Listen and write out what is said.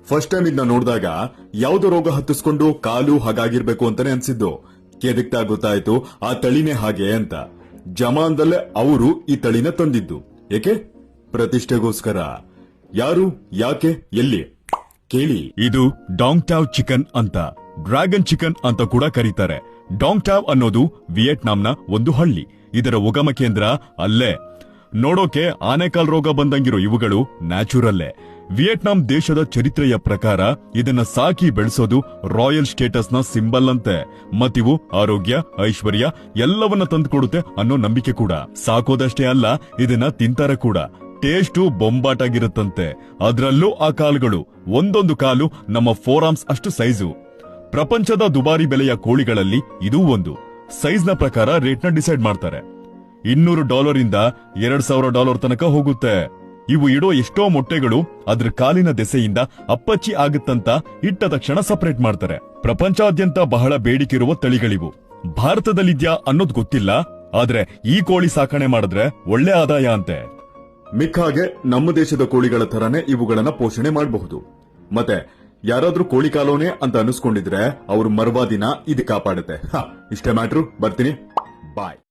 First time ಇದನ್ನ ನೋಡಿದಾಗ ಯಾವ್ದೋ ರೋಗ ಹತ್ತಿಸ್ಕೊಂಡು ಕಾಲು ಹಾಗಾಗಿರ್ಬೇಕು ಅಂತಾನೆ ಅನ್ಸಿದ್ದು. ಕೆದಕ್ತಾ ಗೊತ್ತಾಯ್ತು ಆ ತಳಿನೇ ಹಾಗೆ ಅಂತ. ಜಮಾನ್ದಲ್ಲೇ ಅವರು ಈ ತಳಿನ ತಂದಿದ್ದು. ಏಕೆ? ಪ್ರತಿಷ್ಠೆಗೋಸ್ಕರ. ಯಾರು, ಯಾಕೆ, ಎಲ್ಲಿ ಕೇಳಿ. ಇದು ಡಾಂಗ್ ಟಾವ್ ಚಿಕನ್ ಅಂತ, ಡ್ರ್ಯಾಗನ್ ಚಿಕನ್ ಅಂತ ಕೂಡ ಕರೀತಾರೆ. ಡಾಂಗ್ ಟಾವ್ ಅನ್ನೋದು ವಿಯೆಟ್ನಾಂನ ಒಂದು ಹಳ್ಳಿ. ಇದರ ಉಗಮ ಕೇಂದ್ರ ಅಲ್ಲೇ. ನೋಡೋಕೆ ಆನೆಕಾಲ್ ರೋಗ ಬಂದಂಗಿರೋ ಇವುಗಳು ನ್ಯಾಚುರಲ್ಲೇ. ವಿಯೆಟ್ನಾಂ ದೇಶದ ಚರಿತ್ರೆಯ ಪ್ರಕಾರ ಇದನ್ನ ಸಾಕಿ ಬೆಳೆಸೋದು ರಾಯಲ್ ಸ್ಟೇಟಸ್ ನ ಸಿಂಬಲ್ ಅಂತೆ. ಮತ್ತಿವು ಆರೋಗ್ಯ, ಐಶ್ವರ್ಯ ಎಲ್ಲವನ್ನ ತಂದುಕೊಡುತ್ತೆ ಅನ್ನೋ ನಂಬಿಕೆ ಕೂಡ. ಸಾಕೋದಷ್ಟೇ ಅಲ್ಲ, ಇದನ್ನ ತಿಂತಾರೆ ಕೂಡ. ಟೇಸ್ಟು ಬೊಂಬಾಟಾಗಿರುತ್ತಂತೆ. ಅದ್ರಲ್ಲೂ ಆ ಕಾಲುಗಳು, ಒಂದೊಂದು ಕಾಲು ನಮ್ಮ ಫೋರಾಮ್ಸ್ ಅಷ್ಟು ಸೈಜು. ಪ್ರಪಂಚದ ದುಬಾರಿ ಬೆಲೆಯ ಕೋಳಿಗಳಲ್ಲಿ ಇದೂ ಒಂದು. ಸೈಜ್ನ ಪ್ರಕಾರ ರೇಟ್ನ ಡಿಸೈಡ್ ಮಾಡ್ತಾರೆ. $200 ಇಂದ $2,000 ತನಕ ಹೋಗುತ್ತೆ. ಇವು ಇಡೋ ಎಷ್ಟೋ ಮೊಟ್ಟೆಗಳು ಅದ್ರ ಕಾಲಿನ ದೆಸೆಯಿಂದ ಅಪ್ಪಚ್ಚಿ ಆಗುತ್ತಂತ ಇಟ್ಟ ತಕ್ಷಣ ಸಪರೇಟ್ ಮಾಡ್ತಾರೆ. ಪ್ರಪಂಚಾದ್ಯಂತ ಬಹಳ ಬೇಡಿಕೆಯಿರುವ ತಳಿಗಳಿವು. ಭಾರತದಲ್ಲಿದ್ಯಾ ಅನ್ನೋದು ಗೊತ್ತಿಲ್ಲ, ಆದ್ರೆ ಈ ಕೋಳಿ ಸಾಕಣೆ ಮಾಡಿದ್ರೆ ಒಳ್ಳೆ ಆದಾಯ ಅಂತೆ. ಮಿಕ್ಕ ಹಾಗೆ ನಮ್ಮ ದೇಶದ ಕೋಳಿಗಳ ತರಾನೇ ಇವುಗಳನ್ನ ಪೋಷಣೆ ಮಾಡಬಹುದು. ಮತ್ತೆ ಯಾರಾದ್ರೂ ಕೋಳಿ ಕಾಲೋನೆ ಅಂತ ಅನಿಸ್ಕೊಂಡಿದ್ರೆ ಅವ್ರ ಮರ್ವಾದಿನ ಇದು ಕಾಪಾಡುತ್ತೆ. ಇಷ್ಟೇ ಮ್ಯಾಟ್ರು. ಬರ್ತೀನಿ. ಬಾಯ್.